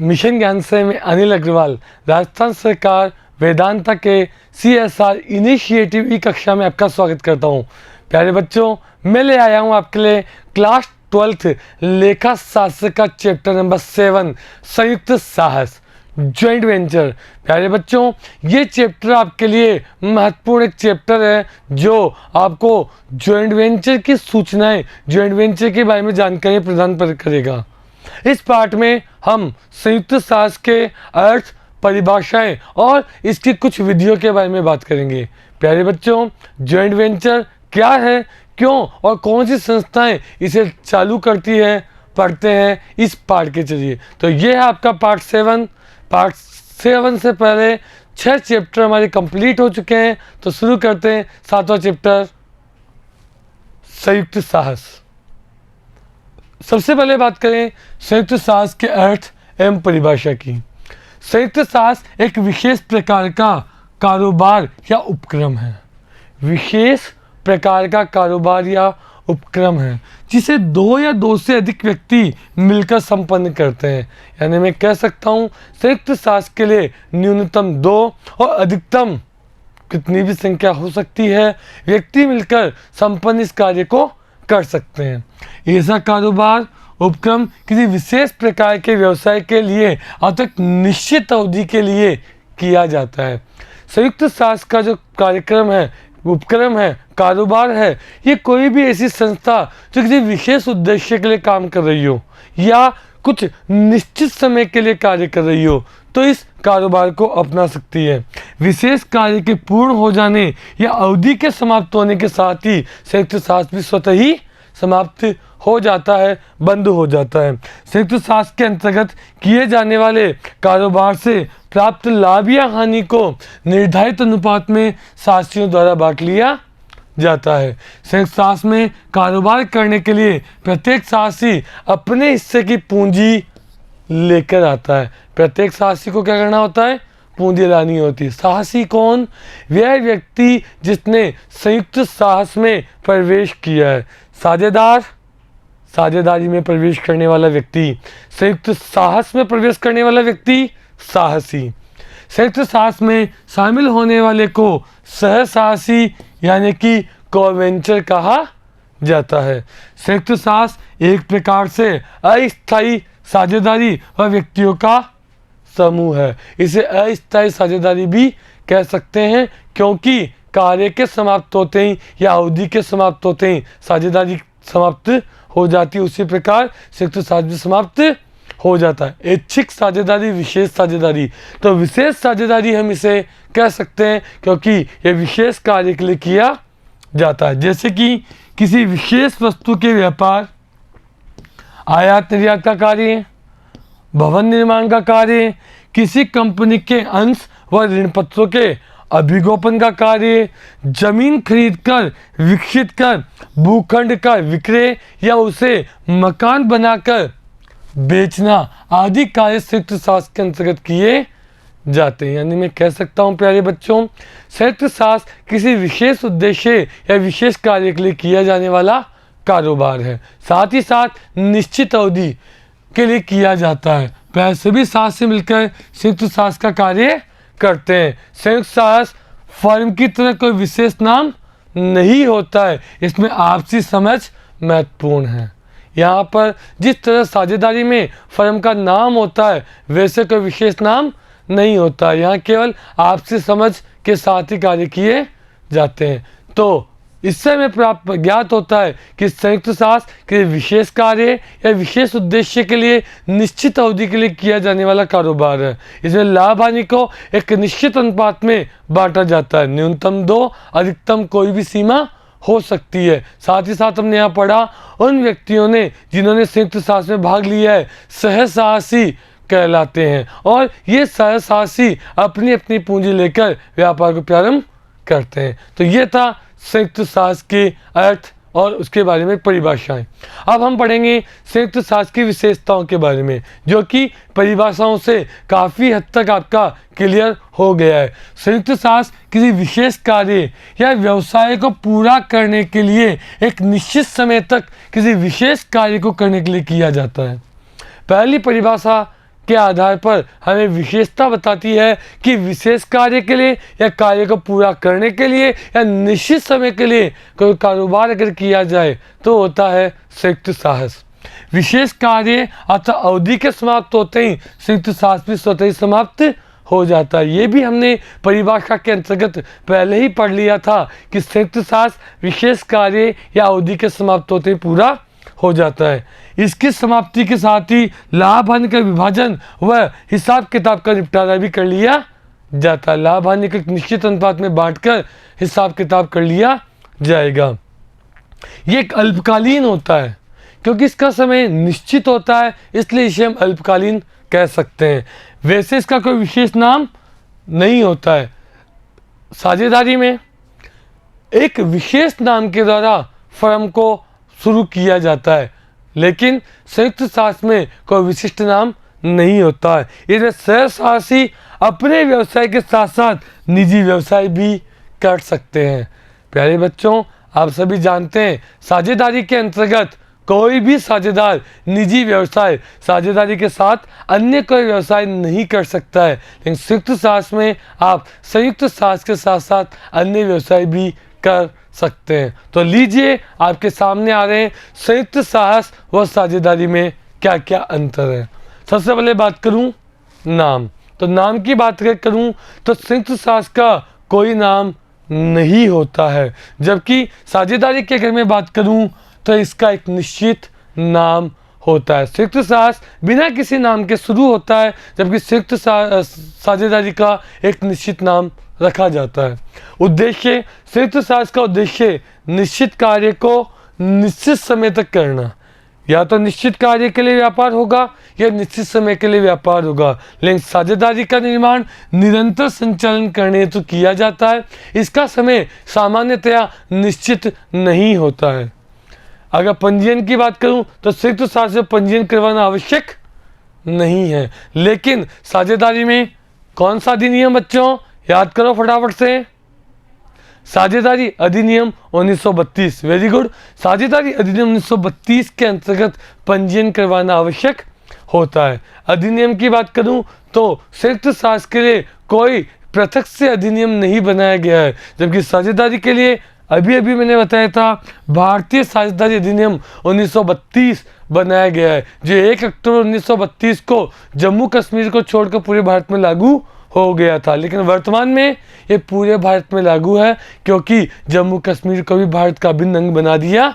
Mission ज्ञान से मैं अनिल अग्रवाल राजस्थान सरकार वेदांता के CSR इनिशिएटिव ई कक्षा में आपका स्वागत करता हूं। प्यारे बच्चों, मैं ले आया हूं आपके लिए क्लास 12th लेखा शास्त्र का चैप्टर नंबर 7 संयुक्त साहस ज्वाइंट वेंचर। प्यारे बच्चों, ये चैप्टर आपके लिए महत्वपूर्ण एक चैप्टर है जो आपको ज्वाइंट वेंचर की सूचनाएं, ज्वाइंट वेंचर के बारे में जानकारी प्रदान करेगा। इस पार्ट में हम संयुक्त साहस के अर्थ, परिभाषाएं और इसकी कुछ विधियों के बारे में बात करेंगे। प्यारे बच्चों, ज्वाइंट वेंचर क्या है, क्यों और कौन सी संस्थाएं इसे चालू करती है, पढ़ते हैं इस पार्ट के जरिए। तो ये है आपका पार्ट 7। पार्ट 7 से पहले 6 चैप्टर हमारे कंप्लीट हो चुके हैं। तो शुरू करते हैं 7वां चैप्टर संयुक्त साहस। सबसे पहले बात करें संयुक्त साहस के अर्थ एवं परिभाषा की। संयुक्त साहस एक विशेष प्रकार का कारोबार या उपक्रम है। विशेष प्रकार का कारोबार या उपक्रम है जिसे 2 या 2 से अधिक व्यक्ति मिलकर संपन्न करते हैं। यानी मैं कह सकता हूँ संयुक्त साहस के लिए न्यूनतम 2 और अधिकतम कितनी भी संख्या हो सकती है व्यक्ति मिलकर संपन्न इस कार्य को कर सकते हैं। ऐसा कारोबार उपक्रम किसी विशेष प्रकार के व्यवसाय के लिए अब तक निश्चित अवधि के लिए किया जाता है। संयुक्त साहस का जो कार्यक्रम है, उपक्रम है, कारोबार है, ये कोई भी ऐसी संस्था जो किसी विशेष उद्देश्य के लिए काम कर रही हो या कुछ निश्चित समय के लिए कार्य कर रही हो तो इस कारोबार को अपना सकती है। विशेष कार्य के पूर्ण हो जाने या अवधि के समाप्त होने के साथ ही संयुक्त साहस भी स्वतः ही समाप्त हो जाता है, बंद हो जाता है। संयुक्त साहस के अंतर्गत किए जाने वाले कारोबार से प्राप्त लाभ या हानि को निर्धारित अनुपात में साहसियों द्वारा बांट लिया जाता है। संयुक्त साहस में कारोबार करने के लिए प्रत्येक साहसी अपने हिस्से की पूंजी लेकर आता है। प्रत्येक साहसी को क्या करना होता है? पूंजी लानी होती है। साहसी कौन? वह व्यक्ति जिसने संयुक्त साहस में प्रवेश किया है। साझेदार, साझेदारी में प्रवेश करने वाला व्यक्ति। संयुक्त साहस में प्रवेश करने वाला व्यक्ति साहसी। संयुक्त साहस में शामिल होने वाले को सह साहसी यानी कि को-वेंचर कहा जाता है। संयुक्त साहस एक प्रकार से अस्थायी साझेदारी व व्यक्तियों का समूह है। इसे अस्थायी साझेदारी भी कह सकते हैं क्योंकि कार्य के समाप्त होते ही या अवधि के समाप्त होते ही साझेदारी समाप्त हो जाती है, उसी प्रकार संयुक्त साहस भी समाप्त हो जाता है। ऐच्छिक साझेदारी, विशेष साझेदारी। तो विशेष साझेदारी हम इसे कह सकते हैं क्योंकि यह विशेष कार्य के लिए किया जाता है, जैसे कि किसी विशेष वस्तु के व्यापार, आयात निर्यात का कार्य, भवन निर्माण का कार्य, किसी कंपनी के अंश व ऋण पत्रों के अभिगोपन का कार्य, जमीन खरीदकर विकसित कर भूखंड का विक्रय या उसे मकान बनाकर बेचना आदि कार्य संयुक्त साहस के अंतर्गत किए जाते हैं। यानी मैं कह सकता हूँ प्यारे बच्चों, संयुक्त साहस किसी विशेष उद्देश्य या विशेष कार्य के लिए किया जाने वाला कारोबार है, साथ ही साथ निश्चित अवधि के लिए किया जाता है। वह सभी साहसी मिलकर संयुक्त साहस का कार्य करते हैं। संयुक्त साहस फर्म की तरह कोई विशेष नाम नहीं होता है, इसमें आपसी समझ महत्वपूर्ण है। यहाँ पर जिस तरह साझेदारी में फर्म का नाम होता है वैसे कोई विशेष नाम नहीं होता। यहाँ केवल आपसी समझ के साथ ही कार्य किए जाते हैं। तो इससे हमें प्राप्त ज्ञात होता है कि संयुक्त साहस के विशेष कार्य या विशेष उद्देश्य के लिए निश्चित अवधि के लिए किया जाने वाला कारोबार है। इसमें लाभ हानि को एक निश्चित अनुपात में बांटा जाता है। न्यूनतम 2, अधिकतम कोई भी सीमा हो सकती है। साथ ही साथ हमने यहाँ पढ़ा उन व्यक्तियों ने जिन्होंने संयुक्त साहस में भाग लिया है सह साहसी कहलाते हैं और ये सह साहसी अपनी अपनी पूंजी लेकर व्यापार को प्रारंभ करते हैं। तो ये था संयुक्त साहस के अर्थ और उसके बारे में परिभाषाएं। अब हम पढ़ेंगे संयुक्त साहस की विशेषताओं के बारे में जो कि परिभाषाओं से काफ़ी हद तक आपका क्लियर हो गया है। संयुक्त साहस किसी विशेष कार्य या व्यवसाय को पूरा करने के लिए एक निश्चित समय तक किसी विशेष कार्य को करने के लिए किया जाता है। पहली परिभाषा के आधार पर हमें विशेषता बताती है कि विशेष कार्य के लिए या कार्य को पूरा करने के लिए या निश्चित समय के लिए कोई कारोबार अगर किया जाए तो होता है संयुक्त साहस। विशेष कार्य अथवा अवधि के समाप्त होते ही संयुक्त साहस भी स्वतः ही समाप्त हो जाता है। ये भी हमने परिभाषा के अंतर्गत पहले ही पढ़ लिया था कि संयुक्त साहस विशेष कार्य या अवधि के समाप्त होते ही पूरा हो जाता है। इसकी समाप्ति के साथ ही लाभ हानि का विभाजन व हिसाब किताब का निपटारा भी कर लिया जाता है। लाभ हानि को एक निश्चित अनुपात में बांटकर हिसाब किताब कर लिया जाएगा। ये एक अल्पकालीन होता है क्योंकि इसका समय निश्चित होता है, इसलिए इसे हम अल्पकालीन कह सकते हैं। वैसे इसका कोई विशेष नाम नहीं होता है। साझेदारी में एक विशेष नाम के द्वारा फर्म को शुरू किया जाता है, लेकिन संयुक्त साहस में कोई विशिष्ट नाम नहीं होता है। इधर सहसाहसी अपने व्यवसाय के साथ साथ निजी व्यवसाय भी कर सकते हैं। प्यारे बच्चों, आप सभी जानते हैं साझेदारी के अंतर्गत कोई भी साझेदार निजी व्यवसाय साझेदारी के साथ अन्य कोई व्यवसाय नहीं कर सकता है, लेकिन संयुक्त साहस में आप संयुक्त साहस के साथ साथ अन्य व्यवसाय भी कर सकते हैं। तो लीजिए, आपके सामने आ रहे हैं संयुक्त साहस व साझेदारी में क्या क्या अंतर है। सबसे पहले बात करूं नाम, तो नाम की बात करूं तो संयुक्त साहस का कोई नाम नहीं होता है, जबकि साझेदारी के अगर मैं बात करूं तो इसका एक निश्चित नाम होता है। संयुक्त साहस बिना किसी नाम के शुरू होता है, जबकि संयुक्त साझेदारी का एक निश्चित नाम रखा जाता है। उद्देश्य, संयुक्त साहस का उद्देश्य निश्चित कार्य को निश्चित समय तक करना। या तो निश्चित कार्य के लिए व्यापार होगा या निश्चित समय के लिए व्यापार होगा, लेकिन साझेदारी का निर्माण निरंतर संचालन करने हेतु किया जाता है। इसका समय सामान्यतया निश्चित नहीं होता है। अगर पंजीयन की बात करूं तो संयुक्त साहस में पंजीयन करवाना आवश्यक नहीं है, लेकिन साझेदारी में कौन सा अधिनियम बच्चों, याद करो फटाफट से, साझेदारी अधिनियम 1932। Very good. साझेदारी अधिनियम 1932 के अंतर्गत पंजीयन करवाना आवश्यक होता है। अधिनियम की बात करूं तो संयुक्त साहस के लिए कोई पृथक से अधिनियम नहीं बनाया गया है, जबकि साझेदारी के लिए अभी मैंने बताया था भारतीय साझेदारी अधिनियम 1932 बनाया गया है, जो 1 अक्टूबर 1932 को जम्मू कश्मीर को छोड़कर पूरे भारत में लागू हो गया था। लेकिन वर्तमान में ये पूरे भारत में लागू है, क्योंकि जम्मू कश्मीर को भी भारत का अभिन्न अंग बना दिया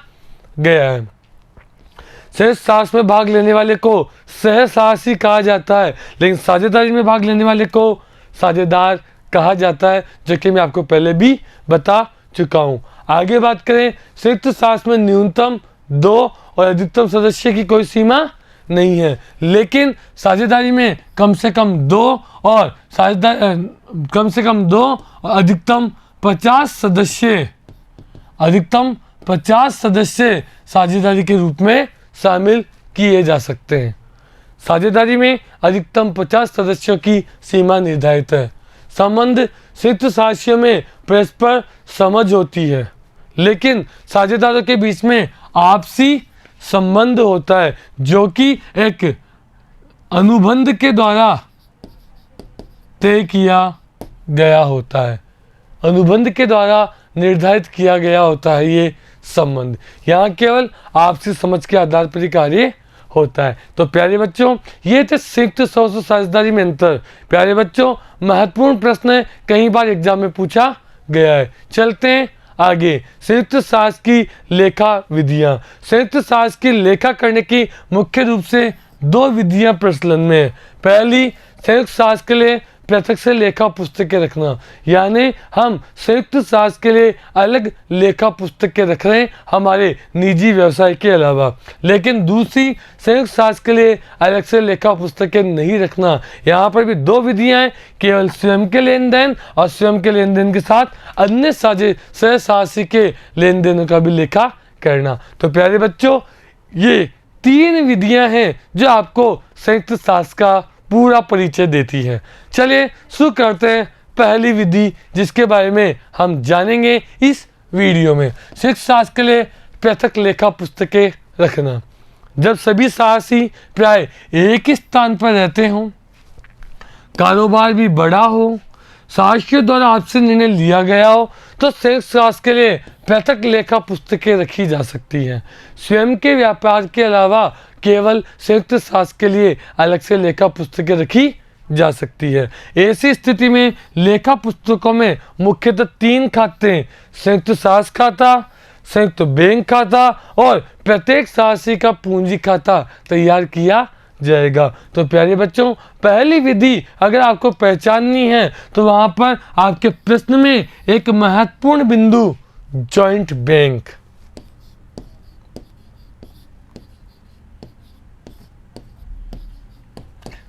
गया है। संयुक्त साहस में भाग लेने वाले को सहसाहसी कहा जाता है, लेकिन साझेदारी में भाग लेने वाले को साझेदार कहा जाता है, जो कि मैं आपको पहले भी बता चुका हूं। आगे बात करें, संयुक्त साहस में न्यूनतम 2 और अधिकतम सदस्य की कोई सीमा नहीं है, लेकिन साझेदारी में कम से कम 2 और अधिकतम 50 सदस्य साझेदारी के रूप में शामिल किए जा सकते हैं। साझेदारी में अधिकतम 50 सदस्यों की सीमा निर्धारित है। संबंध, संयुक्त साहसियों में परस्पर समझ होती है, लेकिन साझेदारों के बीच में आपसी संबंध होता है, जो कि एक अनुबंध के द्वारा तय किया गया होता है। अनुबंध के द्वारा निर्धारित किया गया होता है ये संबंध। यहाँ केवल आपसी समझ के आधार पर ही कार्य होता है। तो प्यारे बच्चों, ये थे संयुक्त साहस और साझेदारी में अंतर। प्यारे बच्चों, महत्वपूर्ण प्रश्न है, कई बार एग्जाम में पूछा गया है। चलते हैं आगे। संयुक्त साहस की लेखा विधियां। संयुक्त साहस की लेखा करने की मुख्य रूप से 2 विधियां प्रचलन में है। पहली, संयुक्त साहस के लिए पृथक से लेखा पुस्तकें रखना, यानी हम संयुक्त साहस के लिए अलग लेखा पुस्तकें रख रहे हैं हमारे निजी व्यवसाय के अलावा। लेकिन दूसरी, संयुक्त साहस के लिए अलग से लेखा पुस्तकें नहीं रखना। यहाँ पर भी 2 विधियाँ हैं, केवल स्वयं के लेन देन और स्वयं के लेन देन के साथ अन्य सहसाहसी के लेन देनों का भी लेखा करना। तो प्यारे बच्चों, ये 3 विधियाँ हैं जो आपको संयुक्त साहस का पूरा परिचय देती है। चलिए शुरू करते हैं पहली विधि, जिसके बारे में हम जानेंगे इस वीडियो में। संयुक्त साहस के लिए पृथक लेखा पुस्तकें रखना। जब सभी साहसी प्राय एक ही स्थान पर रहते हों, कारोबार भी बड़ा हो, साहसियों द्वारा आपसे निर्णय लिया गया हो, तो संयुक्त साहस के लिए पृथक लेखा पुस्तकें रखी जा सकती हैं। स्वयं के व्यापार के अलावा केवल संयुक्त साहस के लिए अलग से लेखा पुस्तकें रखी जा सकती है। ऐसी स्थिति में लेखा पुस्तकों में मुख्यतः 3 खाते, संयुक्त साहस खाता, संयुक्त बैंक खाता और प्रत्येक साहसी का पूंजी खाता तैयार किया जाएगा। तो प्यारे बच्चों, पहली विधि अगर आपको पहचाननी है तो वहां पर आपके प्रश्न में एक महत्वपूर्ण बिंदु जॉइंट बैंक,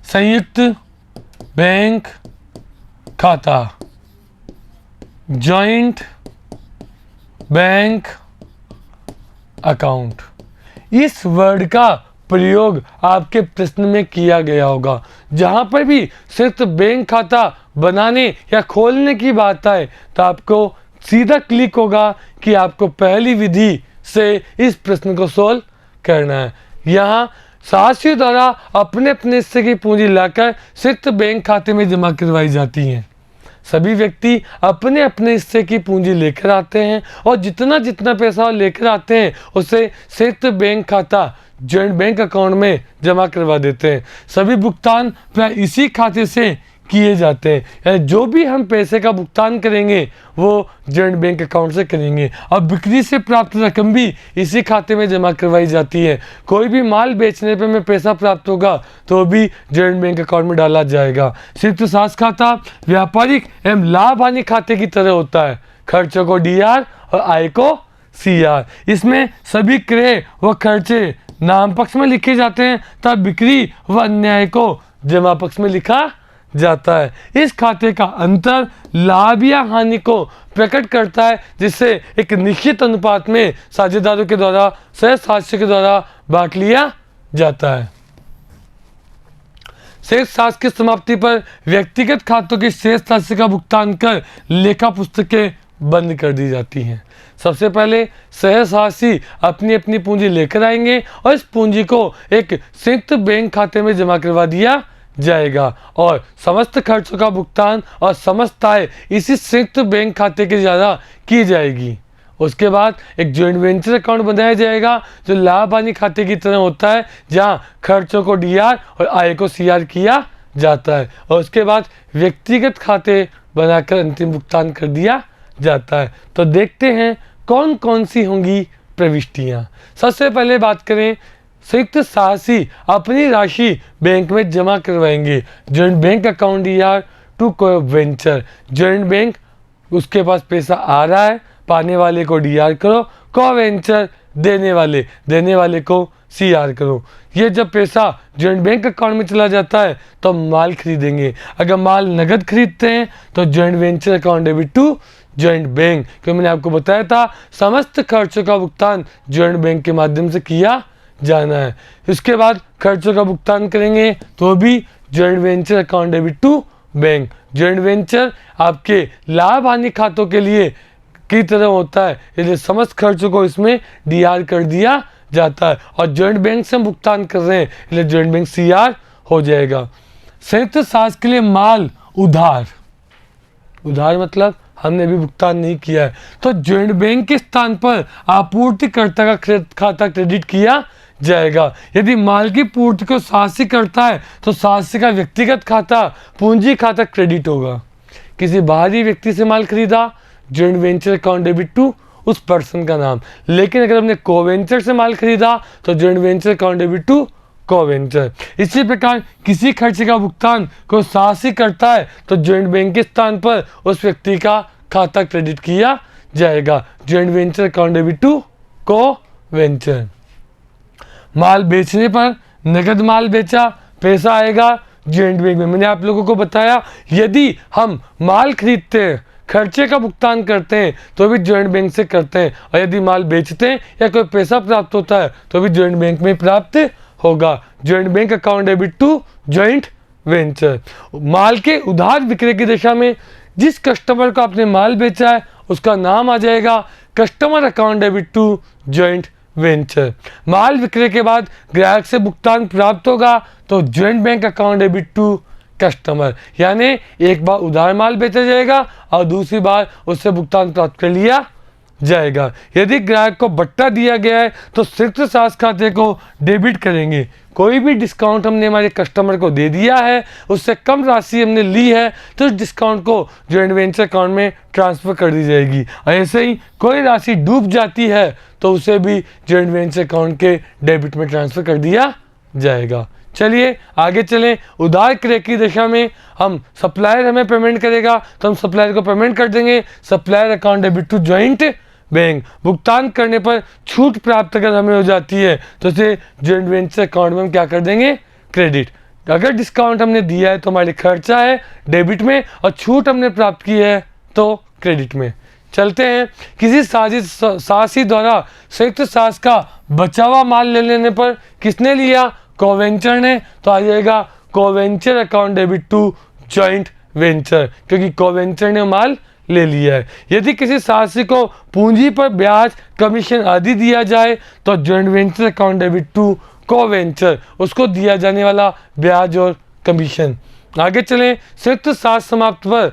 संयुक्त बैंक खाता, जॉइंट बैंक अकाउंट, इस वर्ड का प्रयोग आपके प्रश्न में किया गया होगा। जहां पर भी संयुक्त बैंक खाता बनाने या खोलने की बात आए तो आपको सीधा क्लिक होगा कि आपको पहली विधि से इस प्रश्न को सोल्व करना है। यहाँ साहसियों द्वारा अपने अपने हिस्से की पूंजी लाकर संयुक्त बैंक खाते में जमा करवाई जाती है। सभी व्यक्ति अपने अपने हिस्से की पूंजी लेकर आते हैं और जितना जितना पैसा लेकर आते हैं उसे संयुक्त बैंक खाता, जॉइंट बैंक अकाउंट में जमा करवा देते हैं। सभी भुगतान प्राय इसी खाते से किए जाते हैं, यानी जो भी हम पैसे का भुगतान करेंगे वो जॉइंट बैंक अकाउंट से करेंगे। और बिक्री से प्राप्त रकम भी इसी खाते में जमा करवाई जाती है। कोई भी माल बेचने पे हमें पैसा प्राप्त होगा तो भी जॉइंट बैंक अकाउंट में डाला जाएगा। संयुक्त साहस खाता व्यापारिक एवं लाभ हानि खाते की तरह होता है। खर्चों को DR और आय को CR। इसमें सभी क्रय व खर्चे नाम पक्ष में लिखे जाते हैं, तब बिक्री व अन्य आय को जमा पक्ष में लिखा जाता है। इस खाते का अंतर लाभ या हानि को प्रकट करता है, जिससे एक निश्चित अनुपात में साझेदारों के द्वारा सहसाहसियों के द्वारा बांट लिया जाता है। शेष साहस की समाप्ति पर व्यक्तिगत खातों की शेष राशि का भुगतान कर लेखा पुस्तकें बंद कर दी जाती हैं। सबसे पहले सहसाहसी अपनी अपनी पूंजी लेकर आएंगे और इस पूंजी को एक संयुक्त बैंक खाते में जमा करवा दिया जाएगा और समस्त खर्चों का भुगतान और समस्त आय इसी संयुक्त बैंक खाते के द्वारा की जाएगी। उसके बाद एक जॉइंट वेंचर अकाउंट बनाया जाएगा जो लाभ हानि खाते की तरह होता है, जहां खर्चों को DR और आय को CR किया जाता है। और उसके बाद व्यक्तिगत खाते बनाकर अंतिम भुगतान कर दिया जाता है। तो देखते हैं कौन कौन सी होंगी प्रविष्टियाँ। सबसे पहले बात करें, संयुक्त साहसी अपनी राशि बैंक में जमा करवाएंगे। Joint bank account DR to co venture. Joint bank उसके पास पैसा आ रहा है, पाने वाले को DR करो, को वेंचर देने वाले को CR करो। ये जब पैसा जॉइंट बैंक अकाउंट में चला जाता है तो माल खरीदेंगे। अगर माल नगद खरीदते हैं तो joint venture account debit to joint bank, क्योंकि मैंने आपको बताया था समस्त खर्चों का भुगतान जॉइंट बैंक के माध्यम से किया जाना है। इसके बाद खर्चों का भुगतान करेंगे तो भी joint venture account debit to bank. Joint venture आपके लाभ हानि खातों के लिए की तरह होता है, इसलिए समस्त खर्चों को इसमें DR कर दिया जाता है और जॉइंट बैंक से हम भुगतान कर रहे हैं इसलिए जॉइंट बैंक CR हो जाएगा। संयुक्त साहस के लिए माल उधार मतलब हमने भी भुगतान नहीं किया है, तो जॉइंट बैंक के स्थान पर आपूर्तिकर्ता का खाता क्रेडिट किया जाएगा। यदि माल की पूर्ति को साहसी करता है तो साहसी का व्यक्तिगत खाता पूंजी खाता क्रेडिट होगा। किसी बाहरी व्यक्ति से माल खरीदा, joint venture account debit to उस पर्सन का नाम। लेकिन अगर हमने कोवेंचर से माल खरीदा तो joint venture account debit to coventure. इसी प्रकार किसी खर्च का भुगतान को साहसी करता है तो जॉइंट बैंक के स्थान पर उस व्यक्ति का खाता क्रेडिट किया जाएगा। Joint venture account debit to coventure. माल बेचने पर नगद माल बेचा, पैसा आएगा जॉइंट बैंक में। मैंने आप लोगों को बताया यदि हम माल खरीदते हैं, खर्चे का भुगतान करते हैं तो भी जॉइंट बैंक से करते हैं, और यदि माल बेचते हैं या कोई पैसा प्राप्त होता है तो भी जॉइंट बैंक में प्राप्त होगा। Joint bank account debit to joint venture. माल के उधार विक्रय की दशा में जिस कस्टमर को आपने माल बेचा है उसका नाम आ जाएगा customer account debit to joint venture. माल विक्रय के बाद ग्राहक से भुगतान प्राप्त होगा तो joint bank account debit to customer, यानी एक बार उधार माल बेचा जाएगा और दूसरी बार उससे भुगतान प्राप्त कर लिया जाएगा। यदि ग्राहक को बट्टा दिया गया है तो संयुक्त सास खाते को डेबिट करेंगे। कोई भी डिस्काउंट हमने हमारे कस्टमर को दे दिया है, उससे कम राशि हमने ली है तो उस डिस्काउंट को जॉइंट वेंचर अकाउंट में ट्रांसफर कर दी जाएगी। और ऐसे ही कोई राशि डूब जाती है तो उसे भी जॉइंट वेंचर अकाउंट के डेबिट में ट्रांसफर कर दिया जाएगा। चलिए आगे चलें। उधार क्रय की दशा में हम सप्लायर हमें पेमेंट करेगा तो हम सप्लायर को पेमेंट कर देंगे, supplier account debit to joint bank. भुगतान करने पर छूट प्राप्त अगर हमें हो जाती है तो उसे जॉइंट वेंचर अकाउंट में हम क्या कर देंगे, क्रेडिट। अगर डिस्काउंट हमने दिया है तो हमारे खर्चा है डेबिट में और छूट हमने प्राप्त की है तो क्रेडिट में। चलते हैं। किसी सासी द्वारा संयुक्त सास का बचा हुआ माल ले लेने पर किसने लिया, कोवेंचर ने, तो आ जाएगा coventure account debit to joint venture, क्योंकि कोवेंचर ने माल ले लिया है। यदि किसी सासी को पूंजी पर ब्याज, कमीशन आदि दिया जाए तो joint venture account debit to coventure, उसको दिया जाने वाला ब्याज और कमीशन। आगे चलें। संयुक्त सास समाप्त पर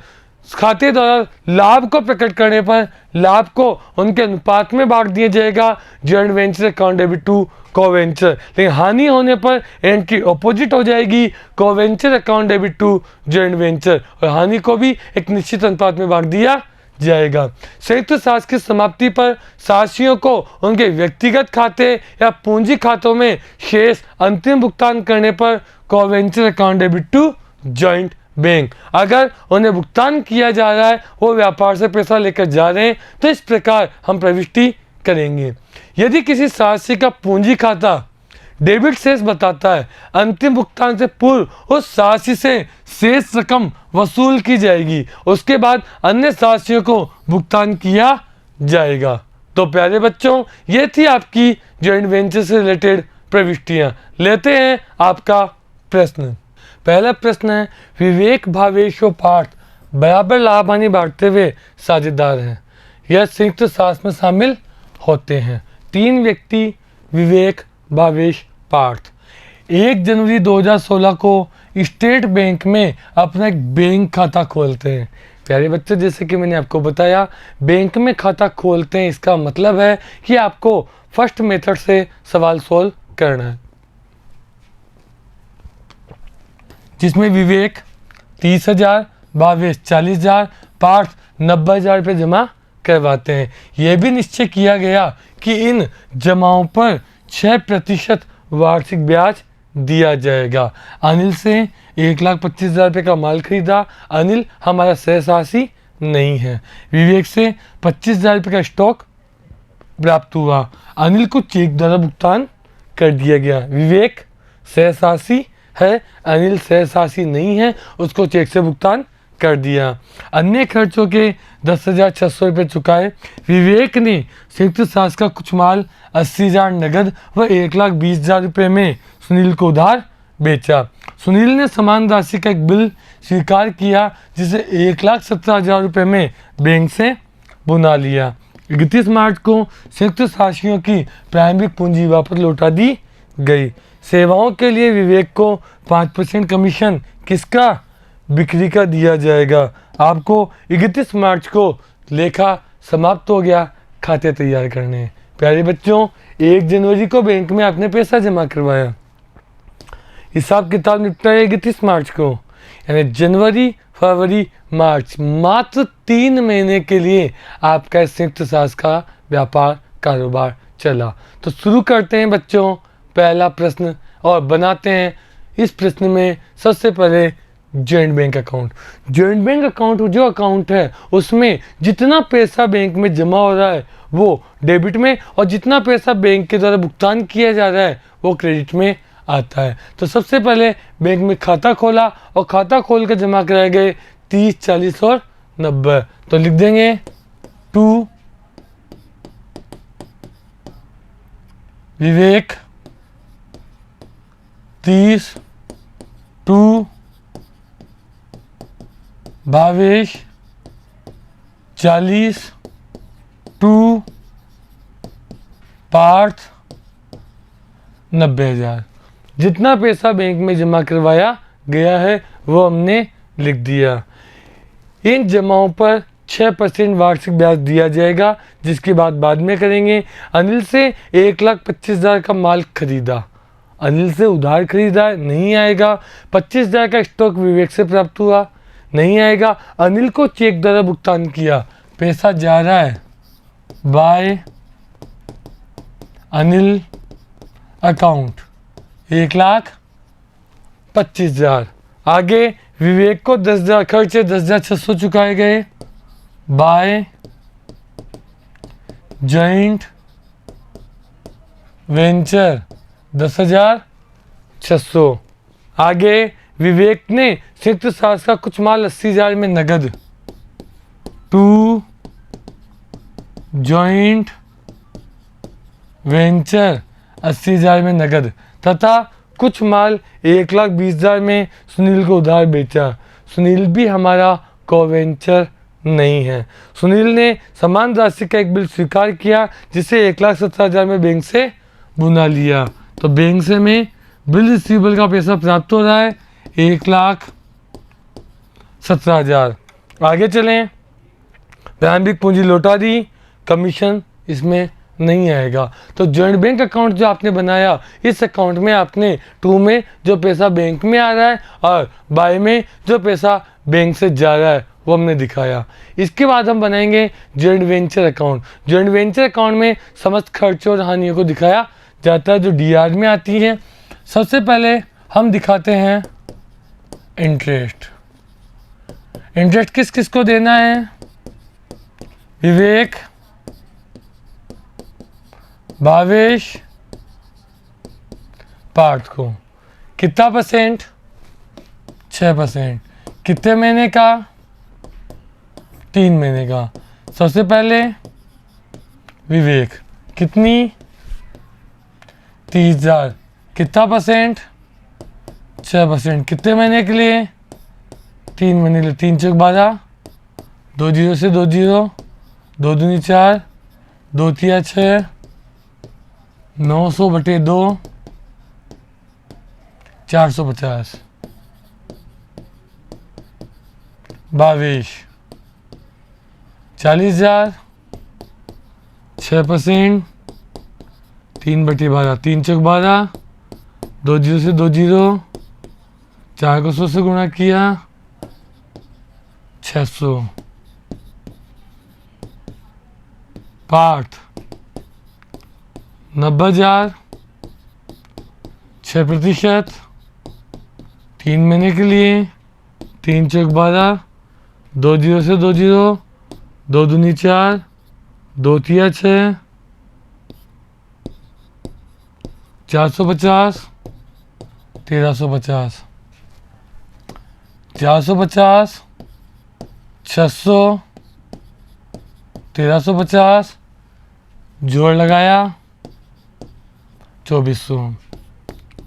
खाते द्वारा लाभ को प्रकट करने पर लाभ को उनके अनुपात में बांट दिया जाएगा, joint venture account debit to coventure. लेकिन हानि होने पर इनकी अपोजिट हो जाएगी, coventure account debit to joint venture, और हानि को भी एक निश्चित अनुपात में बांट दिया जाएगा। संयुक्त सास की समाप्ति पर सासियों को उनके व्यक्तिगत खाते या पूंजी खातों में शेष अंतिम भुगतान करने पर coventure account debit to joint bank. अगर उन्हें भुगतान किया जा रहा है, वो व्यापार से पैसा लेकर जा रहे हैं, तो इस प्रकार हम प्रविष्टि करेंगे। यदि किसी सासी का पूंजी खाता डेबिट शेष बताता है, अंतिम भुगतान से पूर्व उस सासी से शेष रकम वसूल की जाएगी, उसके बाद अन्य सासियों को भुगतान किया जाएगा। तो प्यारे बच्चों, ये थी आपकी जॉइंट वेंचर से रिलेटेड प्रविष्टियां। लेते हैं आपका प्रश्न। पहला प्रश्न है, विवेक, भावेश और पार्थ बराबर लाभ हानि बांटते हुए साझेदार हैं, यह संयुक्त सास में शामिल होते हैं। तीन व्यक्ति विवेक, भावेश, पार्थ 1 जनवरी 2016 को स्टेट बैंक में अपना एक बैंक खाता खोलते हैं। प्यारे बच्चों, जैसे कि मैंने आपको बताया, बैंक में खाता खोलते हैं, इसका मतलब है कि आपको फर्स्ट मेथड से सवाल सोल्व करना है, जिसमें विवेक 30,000, भावेश 40,000, पार्थ 90,000 रुपये जमा करवाते हैं। यह भी निश्चय किया गया कि इन जमाओं पर 6% वार्षिक ब्याज दिया जाएगा। अनिल से 1,25,000 रुपये का माल खरीदा। अनिल हमारा सहसासी नहीं है। विवेक से 25,000 रुपये का स्टॉक प्राप्त हुआ। अनिल को चेक द्वारा भुगतान कर दिया गया। विवेक सहसासी है, अनिल सहसासी नहीं है, उसको चेक से भुगतान कर दिया। अन्य खर्चों के 10,600 रुपये चुकाए। विवेक ने संयुक्त सास का कुछ माल 80,000 नगद व 1,20,000 रुपये में सुनील को उधार बेचा। सुनील ने समान राशि का एक बिल स्वीकार किया, जिसे 1,17,000 रुपये में बैंक से बुना लिया। 31 मार्च को संयुक्त सासियों की प्रारंभिक पूंजी वापस लौटा दी गई। सेवाओं के लिए विवेक को 5% कमीशन किसका, बिक्री का दिया जाएगा। आपको 31 मार्च को लेखा समाप्त हो गया, खाते तैयार करने। प्यारे बच्चों, 1 जनवरी को बैंक में आपने पैसा जमा करवाया, हिसाब किताब निपटाया 31 मार्च को, यानी जनवरी, फरवरी, मार्च, मात्र 3 महीने के लिए आपका संयुक्त सास का व्यापार कारोबार चला। तो शुरू करते हैं बच्चों पहला प्रश्न और बनाते हैं इस प्रश्न में सबसे पहले joint bank account. Joint bank account जो अकाउंट है उसमें जितना पैसा बैंक में जमा हो रहा है वो डेबिट में, और जितना पैसा बैंक के द्वारा भुगतान किया जा रहा है वो क्रेडिट में आता है। तो सबसे पहले बैंक में खाता खोला और खाता खोल कर जमा कराए गए 30, 40 और 90। तो लिख देंगे 2 विवेक, 30, 2 भावेश, 40, 2 पार्थ, 90,000। जितना पैसा बैंक में जमा करवाया गया है वो हमने लिख दिया। इन जमाओं पर 6% वार्षिक ब्याज दिया जाएगा, जिसकी बात बाद में करेंगे। अनिल से 1,25,000 का माल खरीदा। अनिल से उधार खरीदा, नहीं आएगा। 25,000 का स्टॉक विवेक से प्राप्त हुआ, नहीं आएगा। अनिल को चेक द्वारा भुगतान किया, पैसा जा रहा है बाय अनिल अकाउंट 1,25,000। आगे विवेक को 10,000 खर्चे 10,600 चुकाए गए बाय जॉइंट वेंचर 10,600। आगे विवेक ने संयुक्त सास का कुछ माल 80,000 में नगद टू जॉइंट वेंचर 80,000 में नगद तथा कुछ माल 1,20,000 में सुनील को उधार बेचा। सुनील भी हमारा को-वेंचर नहीं है। सुनील ने समान राशि का एक बिल स्वीकार किया, जिसे 1,17,000 में बैंक से बुना लिया। तो बैंक से में बिल रिसीवेबल का पैसा प्राप्त हो रहा है 1,17,000। आगे चलें। प्रारंभिक पूंजी लौटा दी, कमीशन इसमें नहीं आएगा। तो जॉइंट बैंक अकाउंट जो आपने बनाया, इस अकाउंट में आपने टू में जो पैसा बैंक में आ रहा है और बाय में जो पैसा बैंक से जा रहा है वो हमने दिखाया। इसके बाद हम बनाएंगे joint venture account. Joint venture account में समस्त खर्चों और हानियों को दिखाया जाता है जो डीआर में आती है। सबसे पहले हम दिखाते हैं इंटरेस्ट। इंटरेस्ट किस किस को देना है? विवेक, भावेश, पार्थ को। कितना परसेंट? 6%। कितने महीने का? 3 महीने का। सबसे पहले विवेक, कितनी? 30,000। कितना परसेंट? 6%। कितने महीने के लिए? 3 महीने के लिए। 3 चौक 12, 2 जीरो से 2 जीरो, 2 दूनी 4, 2 तिया 6, 900/2, 450। भावेश, 40,000, 6%, 3/12, 3 चौक 12, 2 जीरो से 2 जीरो, 4 को 100 से गुणा किया, 600। पार्थ, 90,000, 6%, 3 महीने के लिए, 3 चौक 12, 2 जीरो से 2 जीरो, 2 दूनी 4, 2 तिया 6, 450, 1,350, 450, 600, 1,350, जोड़ लगाया 2,400।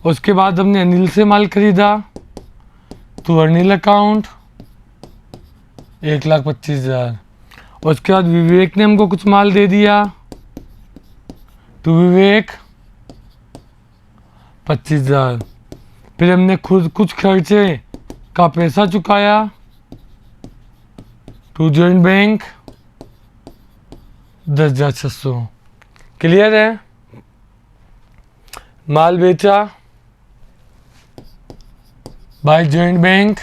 उसके बाद हमने अनिल से माल खरीदा, तो अनिल अकाउंट 1,25,000। उसके बाद विवेक ने हमको कुछ माल दे दिया, तो विवेक 25,000। फिर हमने खुद कुछ खर्चे का पैसा चुकाया, टू जॉइंट बैंक 10,600। क्लियर है? माल बेचा by joint bank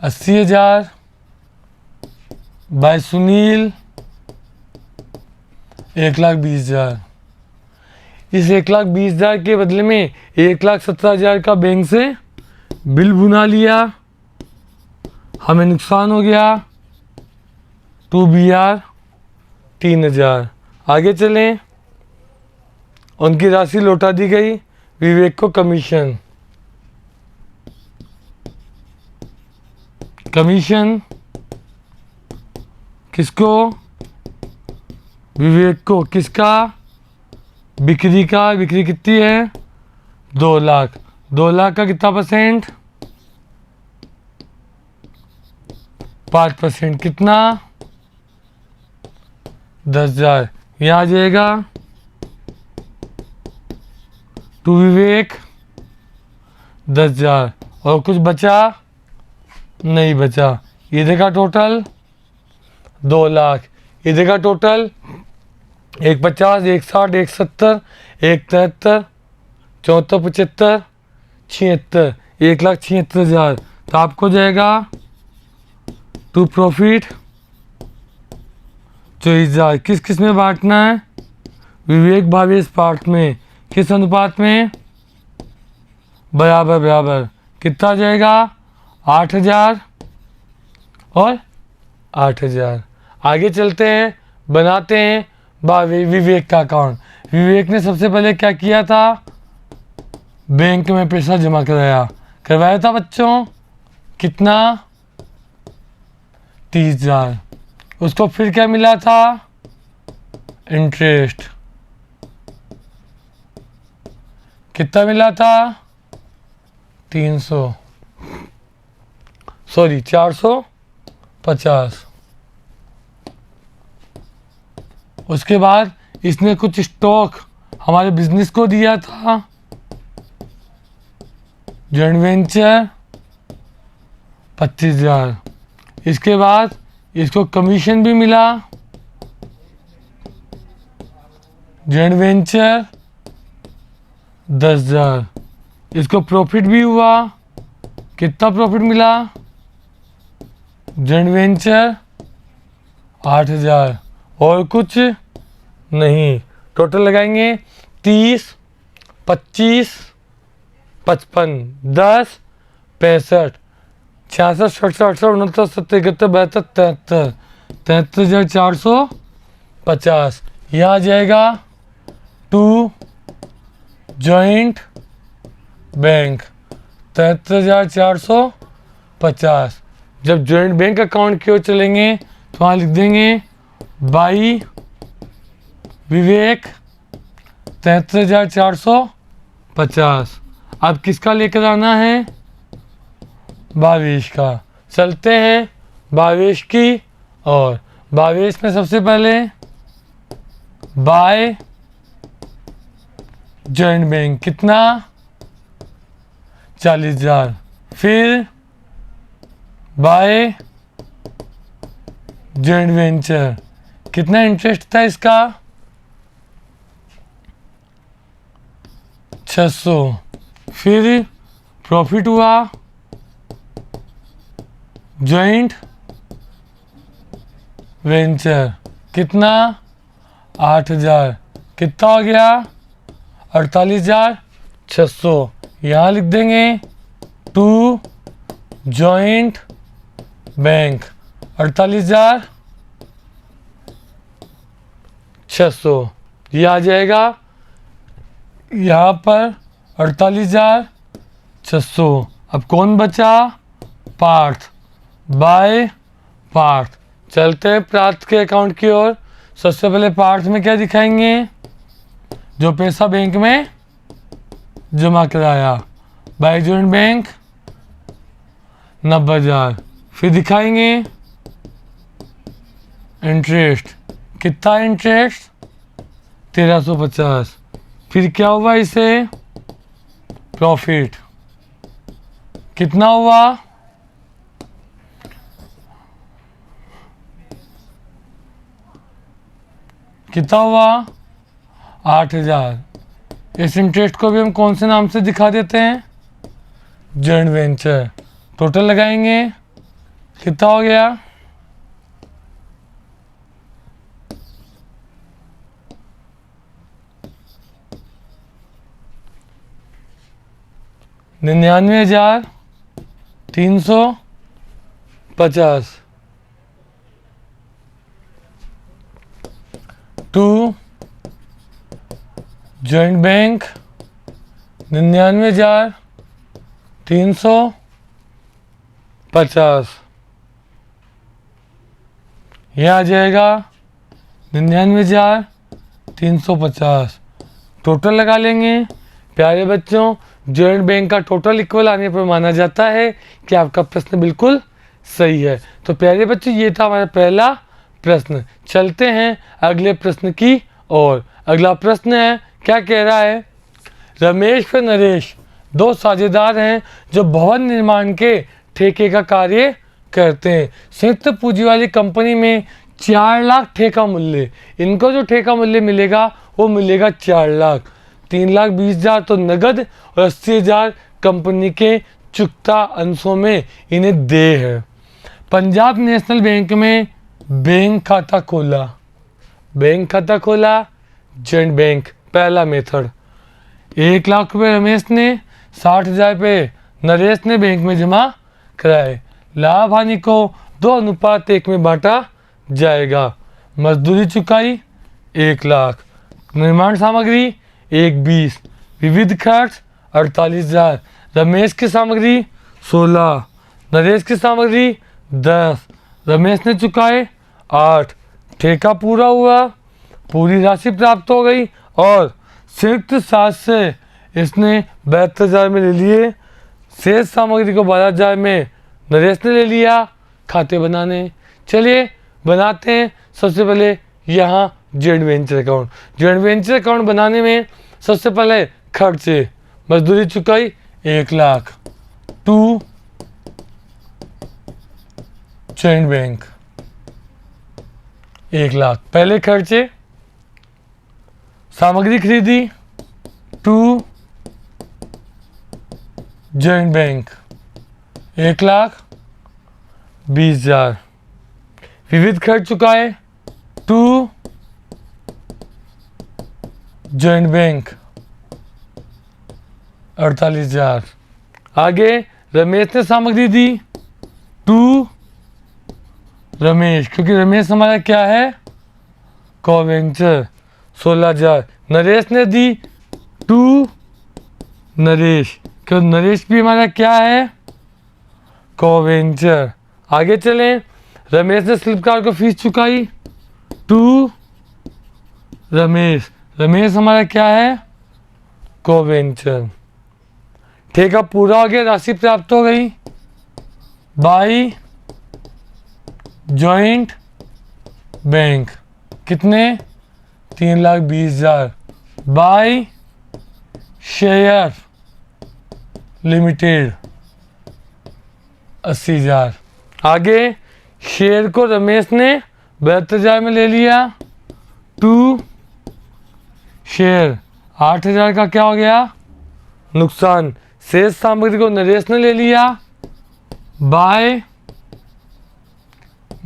80,000, by Sunil 1,20,000। इस 1,20,000 के बदले में 1,17,000 का बैंक से बिल बुना लिया, हमें नुकसान हो गया 2BR 3,000। आगे चलें। उनकी राशि लौटा दी गई। विवेक को कमीशन, कमीशन किसको? विवेक को। किसका? बिक्री का। बिक्री कितनी है? 2 लाख। 2 लाख का कितना परसेंट? 5%। कितना? 10,000। यहाँ आ जाएगा टू विवेक 10,000 और कुछ बचा नहीं बचा। इधर का टोटल 2 लाख, इधर का टोटल 150, 160, 170, 173, 74, 75, 76, 1,76,000। तो आपको जाएगा टू प्रॉफिट 24,000। किस किस में बांटना है? विवेक भावेश पार्ट में। किस अनुपात में? बराबर बराबर। कितना जाएगा? 8,000 और 8,000। आगे चलते हैं, बनाते हैं विवेक का अकाउंट। विवेक ने सबसे पहले क्या किया था? बैंक में पैसा जमा करवाया था बच्चों। कितना? 30,000। उसको फिर क्या मिला था? इंटरेस्ट। कितना मिला था? 450। उसके बाद इसने कुछ स्टॉक हमारे बिजनेस को दिया था, जॉइंट वेंचर 25,000। इसके बाद इसको कमीशन भी मिला, जॉइंट वेंचर 10,000। इसको प्रॉफिट भी हुआ। कितना प्रॉफिट मिला? जॉइंट वेंचर 8,000 और कुछ नहीं। टोटल लगाएंगे 30, 25, 55, 10, 65, 66, 67, 68, 69, 70, 72, 73, 73,450। यहाँ आ जाएगा टू जॉइंट बैंक 73,450। जब जॉइंट बैंक अकाउंट की ओर चलेंगे तो वहाँ लिख देंगे बाई विवेक 73,450। अब किसका लेकर आना है? भावेश का। चलते हैं भावेश की और भावेश में सबसे पहले बाय जॉइंट बैंक। कितना? 40,000। फिर बाय जॉइंट वेंचर। कितना इंटरेस्ट था इसका? 600। फिर प्रॉफिट हुआ जॉइंट वेंचर। कितना? 8,000। कितना हो गया? 48,600। यहाँ लिख देंगे टू जॉइंट बैंक 48,600। ये आ जाएगा यहाँ पर 48,600। अब कौन बचा? पार्थ। बाय पार्थ। चलते हैं पार्थ के अकाउंट की ओर। सबसे पहले पार्थ में क्या दिखाएंगे? जो पैसा बैंक में जमा कराया, बाय जॉइंट बैंक 90,000। फिर दिखाएंगे इंटरेस्ट। कितना इंटरेस्ट? 1,350। फिर क्या हुआ इसे? प्रॉफिट। कितना हुआ? कितना हुआ? 8,000। इस इंटरेस्ट को भी हम कौन से नाम से दिखा देते हैं? Joint venture. टोटल लगाएंगे। कितना हो गया? 99,350 टू जॉइंट बैंक 99,350। यह आ जाएगा 99,350। टोटल लगा लेंगे। प्यारे बच्चों, जॉइंट बैंक का टोटल इक्वल आने पर माना जाता है कि आपका प्रश्न बिल्कुल सही है। तो प्यारे बच्चों, ये था हमारा पहला प्रश्न। चलते हैं अगले प्रश्न की और अगला प्रश्न है, क्या कह रहा है, रमेश व नरेश दो साझेदार हैं जो भवन निर्माण के ठेके का कार्य करते हैं। संयुक्त पूंजी वाली कंपनी में 4 लाख ठेका मूल्य, इनको जो ठेका मूल्य मिलेगा वो मिलेगा 4 लाख। 3,20,000 तो नगद और 80,000 कंपनी के चुकता अंशों में इन्हें देय है। पंजाब नेशनल बैंक में बैंक खाता खोला, बैंक खाता खोला, जॉइंट बैंक, पहला मेथड। 1 लाख रुपये रमेश ने, 60,000 रुपये नरेश ने बैंक में जमा कराए। लाभ हानि को 2:1 में बांटा जाएगा। मजदूरी चुकाई 1 लाख, निर्माण सामग्री 1,20, विविध खर्च 48,000। रमेश की सामग्री 16, नरेश की सामग्री 10, रमेश ने चुकाए 8। ठेका पूरा हुआ, पूरी राशि प्राप्त हो गई और संयुक्त साथ से इसने 72,000 में ले लिए। शेष सामग्री को 12,000 में नरेश ने ले लिया। खाते बनाने, चलिए बनाते हैं। सबसे पहले यहाँ joint venture account, joint venture account बनाने में सबसे पहले खर्चे, मजदूरी चुकाई 1 lakh, to joint bank 1 lakh. पहले खर्चे, सामग्री खरीदी, टू जॉइंट बैंक 1,20,000। विविध खर्च चुकाए, टू जॉइंट बैंक 48,000। आगे रमेश ने सामग्री दी, टू रमेश, क्योंकि रमेश हमारा क्या है, को-वेंचर, 16,000। नरेश ने दी, टू नरेश, क्योंकि नरेश भी हमारा क्या है, को-वेंचर। आगे चलें, रमेश ने शिल्पकार को फीस चुकाई, टू रमेश, रमेश हमारा क्या है, को-वेंचर। ठेका पूरा हो गया, राशि प्राप्त हो गई बाई जॉइंट बैंक, कितने, 3,20,000 बाई शेयर लिमिटेड 80,000। आगे शेयर को रमेश ने 72,000 में ले लिया, टू शेयर 8,000 का क्या हो गया, नुकसान। शेष सामग्री को नरेश ने ले लिया बाय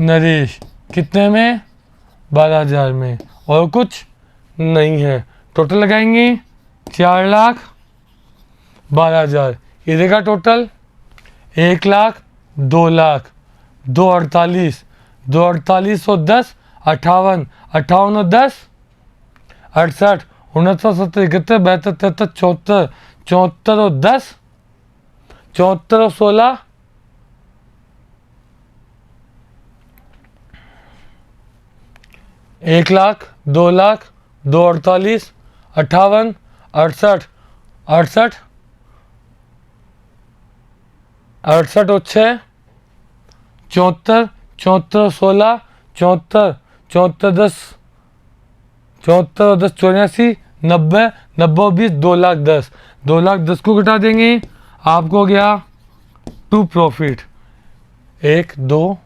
नरेश, कितने में, 12,000 में, और कुछ नहीं है। टोटल लगाएंगे 4 लाख 12,000, इधर का टोटल 1 लाख 2 लाख, 2,48, 2,48 और 10 58, 58 और 10 68, 69, 70, 71, 72, 73, 74, 74 और 10 74 और 16 1 लाख 2 लाख 2,48, 58, 68, 68, 68 और 6 74, 74 16 74, 74 10 74 और 10 84, 90, 90 और 20 2,10,000, 2,10,000 को घटा देंगे, आपको हो गया टू प्रॉफिट 1 2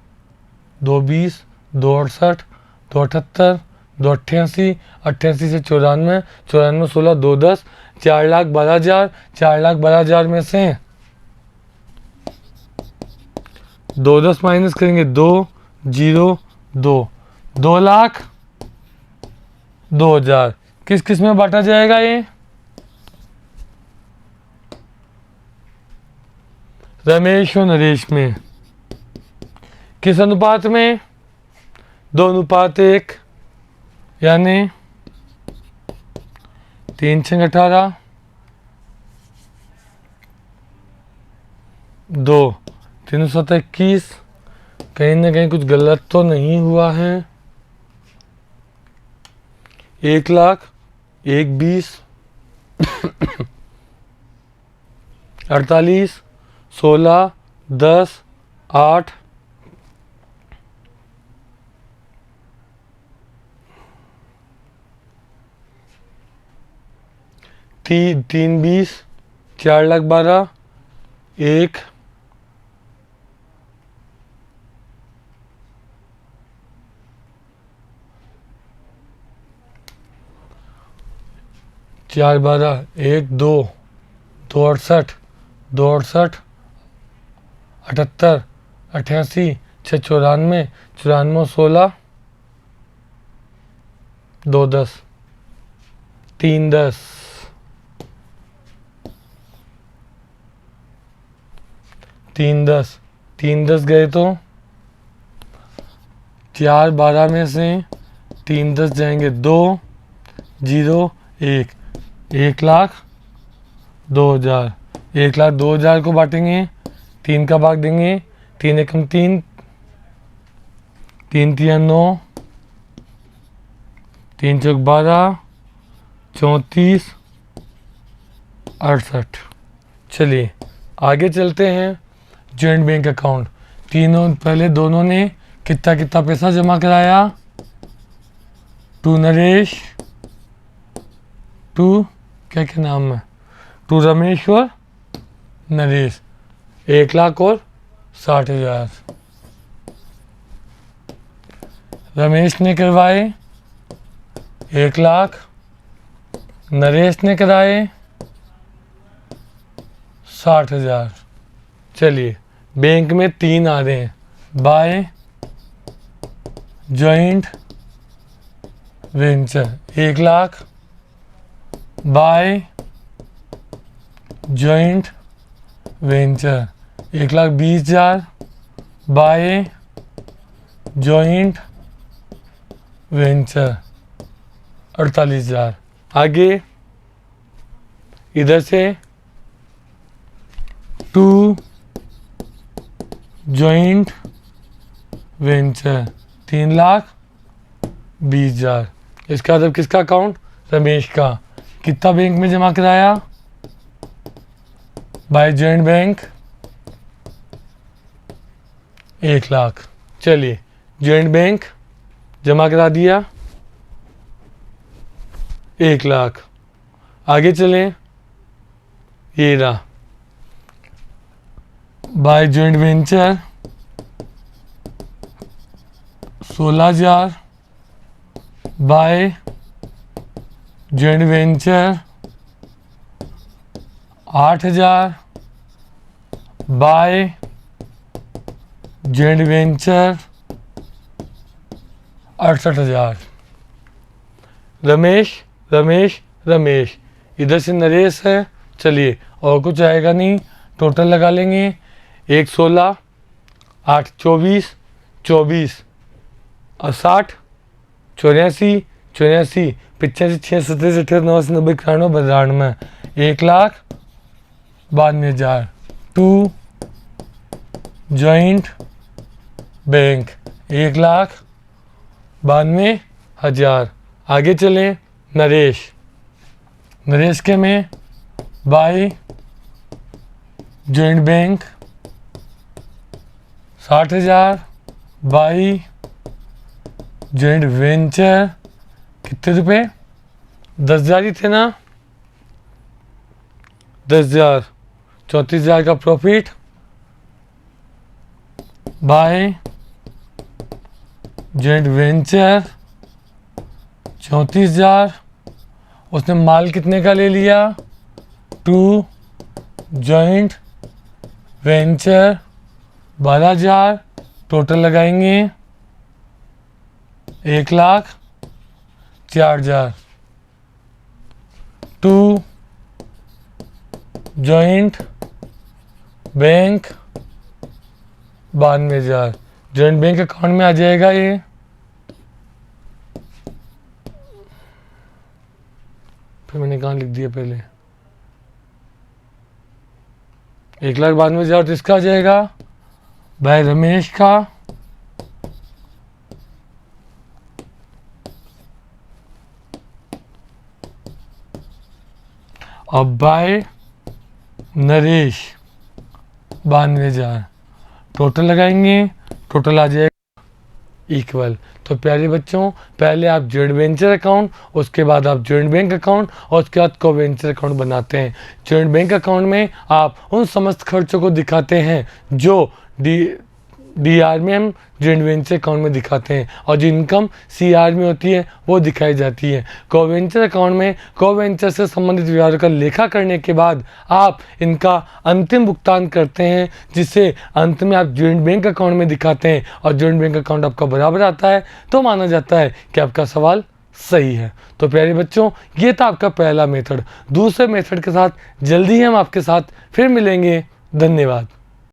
2,20 2,68 2,78 2,88, 88 से 94, 94 16 2,10, 4,12,000, 4,12,000 में से 2,10 माइनस करेंगे 2 0 2, 2,02,000। किस किस में बांटा जाएगा ये, रमेश और नरेश में। किस अनुपात में, 2:1, यानी 3 6 18 2 3 7 21। कहीं ना कहीं कुछ गलत तो नहीं हुआ है। 1 लाख 1,20 48 16 10 8 1 तीन 20, 4,12,000, 1, 4,12,000, 1, 2, 2,68, 2,68, 78, 88, 6, 94, 94, 16, 2, 10, 3, 10, 3, 10, 3, 10 गए तो 4, 12 में से 3, 10 जाएंगे 2, 0, 1, 1,02,000, 1,02,000 को बांटेंगे, 3 का भाग देंगे, 3 एकम 3, 3 तिया 9, 3 चौक 12, 34, 68। चलिए आगे चलते हैं। जॉइंट बैंक अकाउंट, तीनों पहले दोनों ने कितना कितना पैसा जमा कराया? टू नरेश, टू क्या क्या नाम है, टू रमेश और नरेश, 1,00,000 और 60,000 रमेश ने करवाए, 1,00,000 नरेश ने कराए, 60,000। चलिए बैंक में 3 आ रहे हैं, by joint venture 1,00,000, by joint venture 1,20,000, by joint venture 48,000। आगे इधर से टू जॉइंट वेंचर 3,20,000। इसका मतलब किसका अकाउंट? रमेश का। कितना बैंक में जमा कराया? By joint bank 1,00,000। चलिए जॉइंट बैंक जमा करा दिया 1,00,000। आगे चलें, ये रहा by joint venture 16,000, by joint venture 8,000, by joint venture 68,000। Ramesh Ramesh Ramesh, इधर से नरेश है। चलिए और कुछ आएगा नहीं, टोटल लगा लेंगे। 1, 16, 8, 24, 24 और 60, 84, 84, 85, 86, 87, 88, 89, 90, 91, 92, 1,92,000। To joint bank 1,92,000। आगे चलें, नरेश नरेश के में by joint bank 60,000, by joint venture कितने रुपए? 10,000 ही थे ना, 10,000, 34,000 का प्रॉफिट, बाय जॉइंट वेंचर 34,000। उसने माल कितने का ले लिया? To joint venture 12,000। टोटल लगाएंगे 1,04,000। To joint bank 92,000। Joint bank account में आ जाएगा ये। फिर मैंने कहाँ लिख दिया पहले? 1,92,000 तो इसका आ जाएगा भाई रमेश का, और बाय नरेश 92,000। टोटल लगाएंगे, टोटल आ जाएगा इक्वल। तो प्यारे बच्चों, पहले आप जॉइंट वेंचर अकाउंट, उसके बाद आप जॉइंट बैंक अकाउंट और उसके बाद को वेंचर अकाउंट बनाते हैं। जॉइंट बैंक अकाउंट में आप उन समस्त खर्चों को दिखाते हैं जो डीआर में हम जॉइंट वेंचर अकाउंट में दिखाते हैं, और जो इनकम सीआर में होती है वो दिखाई जाती है। कोवेंचर अकाउंट में कोवेंचर से संबंधित व्यवहारों का लेखा करने के बाद आप इनका अंतिम भुगतान करते हैं, जिसे अंत में आप जॉइंट बैंक अकाउंट में दिखाते हैं, और जॉइंट बैंक अकाउंट आपका बराबर आता है तो माना जाता है कि आपका सवाल सही है। तो प्यारे बच्चों, ये था आपका पहला मेथड। दूसरे मेथड के साथ जल्दी ही हम आपके साथ फिर मिलेंगे। धन्यवाद।